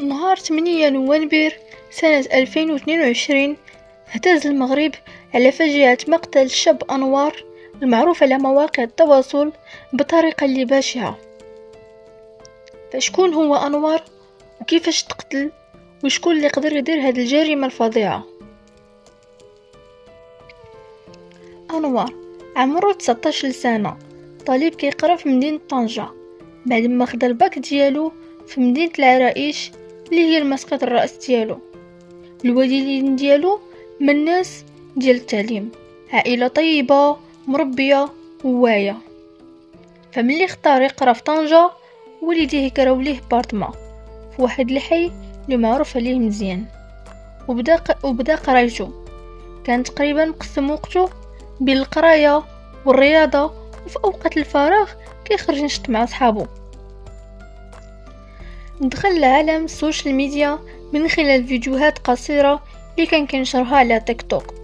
نهار 8 نوفمبر سنة 2022 اهتز المغرب على فجعة مقتل الشاب أنوار المعروف على مواقع التواصل بطريقة اللي بشعة. فشكون هو أنوار وكيفاش تقتل وشكون اللي قدر يدير هذه الجريمة الفظيعة؟ أنوار عمره 19 سنة، طالب كيقرا في مدينة طنجة بعد ما خدا الباك ديالو في مدينة العرائش اللي هي المسقط الرئيس ديالو. الوالدين ديالو من الناس ديال التعليم، عائلة طيبة مربية وواعية. فملي اختار يقرا في طنجة والديه كراو ليه بارتما في واحد الحي اللي معروف عليه مزيان، وبدا قرايته. كان تقريبا مقسم وقته بين القرايه والرياضه، وفي اوقات الفراغ كيخرج ينشط مع صحابه. دخل لعالم السوشيال ميديا من خلال فيديوهات قصيره اللي كان كينشرها على تيك توك،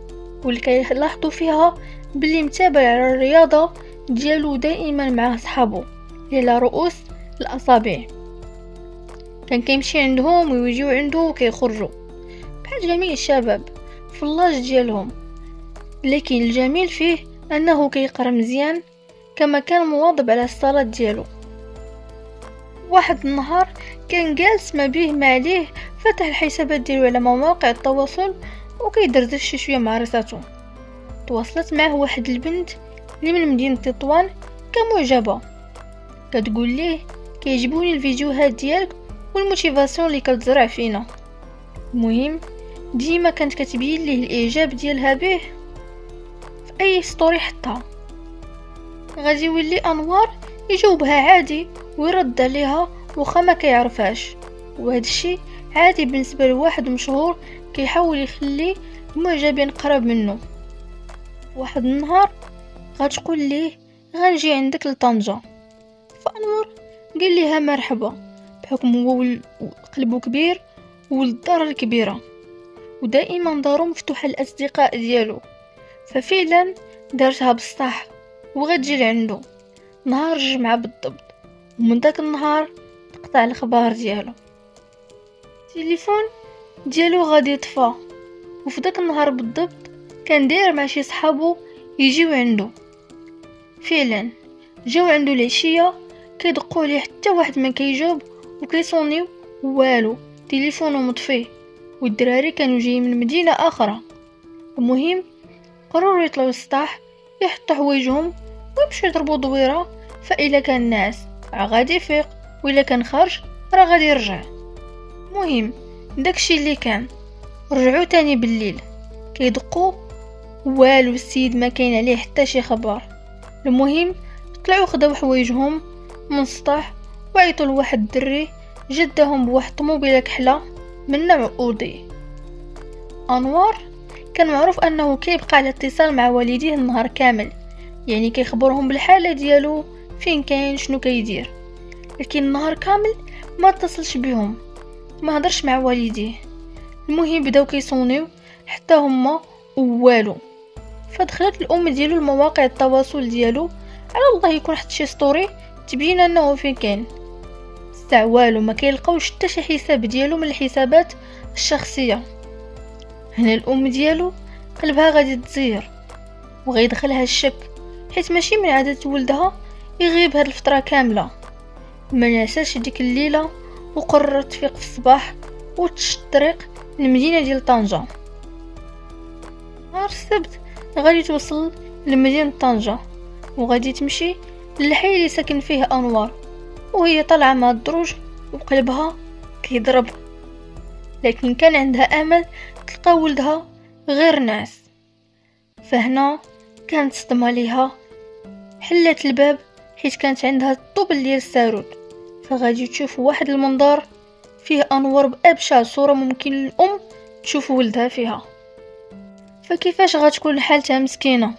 واللي كيلاحظوا فيها باللي متابع على الرياضه ديالو دائما مع صحابه على رؤوس الاصابع. كان كيمشي عندهم ويجيو عنده وكيخرجوا بحال جميع الشباب في اللاج ديالهم، لكن الجميل فيه انه كيقرا مزيان كما كان مواظب على الصلاه ديالو. واحد النهار كان جالس ما بيه ما عليه، فتح الحسابات ديالو على مواقع التواصل وكيدردش شي شويه مع راساتو. تواصلت معه واحد البنت اللي من مدينه تطوان كمعجبه، كتقول ليه كيعجبوني الفيديوهات ديالك والموتيفاسيون اللي كتزرع فينا. المهم ديما كانت كتبين ليه الاعجاب ديالها به في اي ستوري حطها. غادي يولي انوار يجاوبها عادي ويرد عليها واخا ما كيعرفهاش، وهذا الشيء عادي بالنسبه لواحد مشهور كيحاول يخلي المعجبين قرب منه. واحد النهار غتقول ليه غنجي عندك لطنجة، فانوار قال ليها مرحبا، بحكم هو قلبه كبير والدار الكبيره ودائما دارو مفتوحه للاصدقاء ديالو. ففعلا دارتها بصح وغتجي لعندو نهار الجمعه بالضبط، ومن داك النهار تقطع الاخبار ديالو. التليفون ديالو غادي يطفى، وفي داك النهار بالضبط كان داير مع شي صحابو يجيو عنده. فعلا جاو عنده العشيه كيدقوا عليه حتى واحد ما كيجاوب وكيصونيو والو، تليفونه مطفي والدراري كانوا جايين من مدينه اخرى. المهم قرروا يطلعوا للسطح يحطوا حوايجهم ويمشوا يضربوا دويره، فإلا كان ناس غادي يفيق وإلا كان خرج راه غادي يرجع. المهم داكشي اللي كان رجعوا تاني بالليل كيدقوا والو، السيد ما كاين عليه حتى شي خبر. المهم طلعوا خداو حوايجهم من السطح وعيطوا لواحد الدري جدهم بواحد الطوموبيله كحله من نوع اودي. انوار كان معروف انه كيبقى على اتصال مع والديه النهار كامل، يعني كيخبرهم بالحاله ديالو فين كاين شنو كيدير، لكن النهار كامل ما اتصلش بهم ما هضرش مع والديه. المهم بداو كيصونيو حتى هما والو. فدخلت الام ديالو المواقع التواصل ديالو على الله يكون حتى شي ستوري تبين انه فين كاين. استعوالو ما كيلقاوش حتى شي حساب ديالو من الحسابات الشخصيه. هنا الام ديالو قلبها غادي تزير وغيدخلها الشك، حيت ماشي من عادة ولدها يغيب هاد الفتره كامله. ما نعساش ديك الليله وقررت تفيق في الصباح وتشد الطريق للمدينه ديال طنجة. نهار السبت غادي توصل لمدينه طنجة وغادي تمشي للحي اللي ساكن فيه انوار، وهي طالعه مع الدروج وقلبها كيضرب، لكن كان عندها امل تلقى ولدها غير ناس. فهنا كانت صدمه ليها، حلت الباب حيت كانت عندها الطوبل ديال السارود، فغادي تشوف واحد المنظر فيه انوار بابشع صوره ممكن الام تشوف ولدها فيها. فكيفاش غتكون حالتها مسكينه؟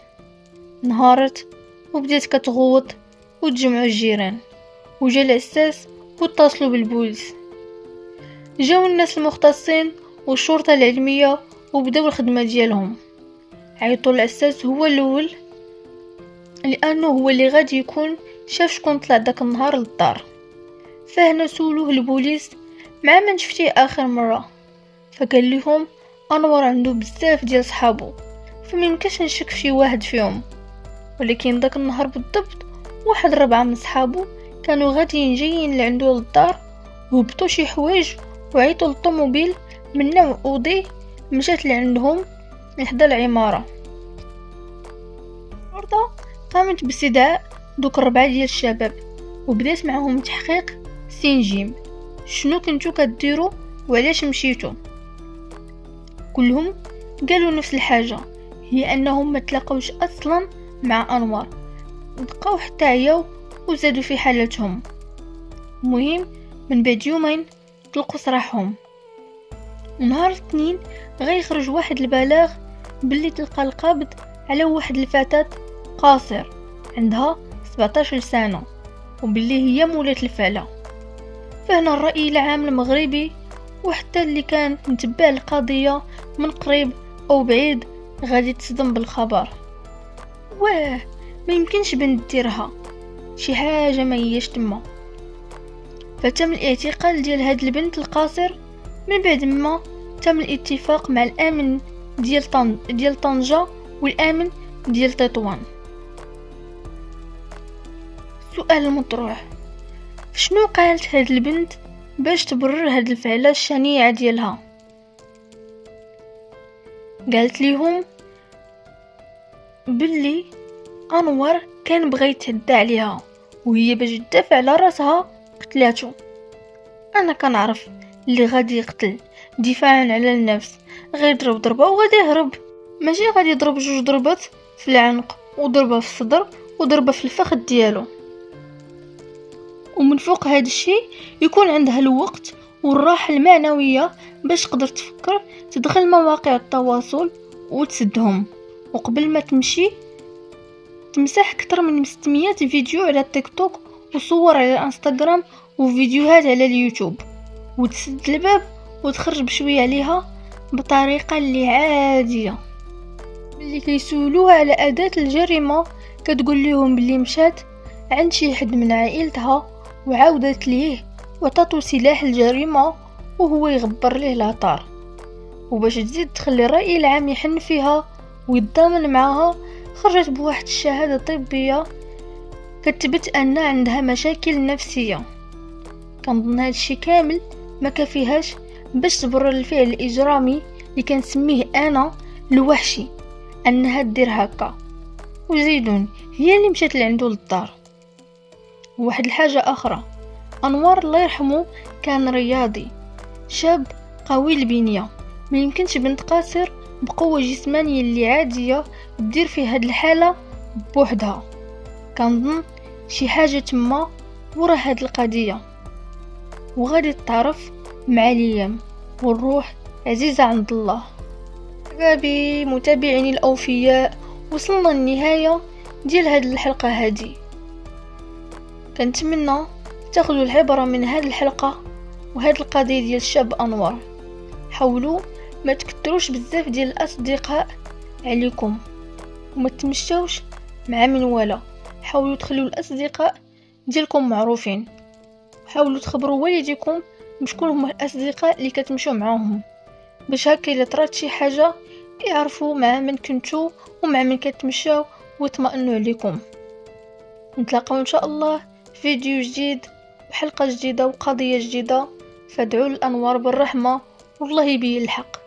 نهارت وبدات كتغوط وتجمعوا الجيران وجا العساس واتصلوا بالبوليس. جاو الناس المختصين والشرطه العلميه وبداو الخدمه ديالهم. عيطوا العساس هو الاول لانه هو اللي غادي يكون شاف شكون طلع داك النهار للدار. فهنا سولوه البوليس مع من شفتيه اخر مره؟ فقال لهم انور عنده بزاف ديال صحابو، فميمكنش نشك في شي واحد فيهم. ولكن داك النهار بالضبط واحد 4 من صحابو كانوا غاديين جايين لعندو للدار، وهبطوا شي حوايج وعيطوا للطوموبيل من نوع اودي مشات لعندهم لحدا العماره. الشرطه قامت باستدعاء دوك 4 ديال الشباب وبدات معهم تحقيق سين جيم. شنو كنتو كديروا وعلاش مشيتوا؟ كلهم قالوا نفس الحاجه، هي انهم ما تلاقوش اصلا مع انور، بقاو حتى عياو وزادوا في حالتهم. المهم من بعد يومين طلقوا سراحهم. نهار الاثنين غيخرج واحد البلاغ باللي تلقى القبض على واحد الفتاة قاصر عندها 17 سنة وباللي هي مولة الفعلة. فهنا الرأي العام المغربي وحتى اللي كان متبع القضية من قريب او بعيد غادي تصدم بالخبر. واه، ما يمكنش بنت ديرها، شي حاجه ما هيش تما. فتم الاعتقال ديال هاد البنت القاصر من بعد ما تم الاتفاق مع الامن ديال طنجة والامن ديال تطوان. السؤال المطروح، شنو قالت هاد البنت باش تبرر هاد الفعله الشنيعه ديالها؟ قالت ليهم باللي انور كان بغى يتعدى عليها وهي باش تدافع على راسها قتلاتو. انا كنعرف اللي غادي يقتل دفاعا على النفس غير يضرب ضربه وغادي يهرب، ماشي غادي يضرب 2 ضربات في العنق وضربه في الصدر وضربه في الفخذ ديالو. ومن فوق هذا الشيء يكون عندها الوقت والراحه المعنويه باش تقدر تفكر تدخل مواقع التواصل وتسدهم، وقبل ما تمشي تمسح اكثر من 600 فيديو على التيك توك وصور على الانستغرام وفيديوهات على اليوتيوب، وتسد الباب وتخرج بشويه عليها بطريقه اللي عاديه. اللي كيسولوها على اداه الجريمه كتقول لهم باللي مشات عند شي حد من عائلتها وعاودت ليه وعطاتو سلاح الجريمه وهو يغبر ليه لاطار. وباش تزيد تخلي الرأي العام يحن فيها ويتضامن معها، خرجت بواحد الشهاده طبيه كتبت ان عندها مشاكل نفسيه. كنظن هذا الشيء كامل ما كفيهاش باش تبرر الفعل الاجرامي اللي كنسميه انا الوحشي انها دير هكا. وزيدون هي اللي مشات لعندو للدار. واحد الحاجه اخرى، انوار الله يرحمه كان رياضي شاب قوي البنيه، ما يمكنش بنت قاصر بقوه جسمانيه اللي عاديه دير في هاد الحاله بوحدها. كنظن شي حاجه تما ورا هاد القضيه وغادي تتعرف مع الايام، والروح عزيزه عند الله. شبابي متابعيني الاوفياء، وصلنا للنهايه ديال هاد الحلقه هادي. كنتمنى تاخذوا العبره من هاد الحلقه وهاد القضيه ديال الشاب انور. حاولوا ما تكثروش بزاف ديال الاصدقاء عليكم وما تمشاوش مع من ولا. حاولوا تخلوا الاصدقاء ديالكم معروفين. حاولوا تخبروا والديكم بشكون هما الاصدقاء اللي كتمشوا معاهم، باش هكا الا طرات شي حاجه يعرفوا مع من كنتو ومع من كتمشاو ويطمئنوا عليكم. نتلاقاو ان شاء الله في فيديو جديد وحلقه جديده وقضيه جديده. فادعوا الانوار بالرحمه والله يبين الحق.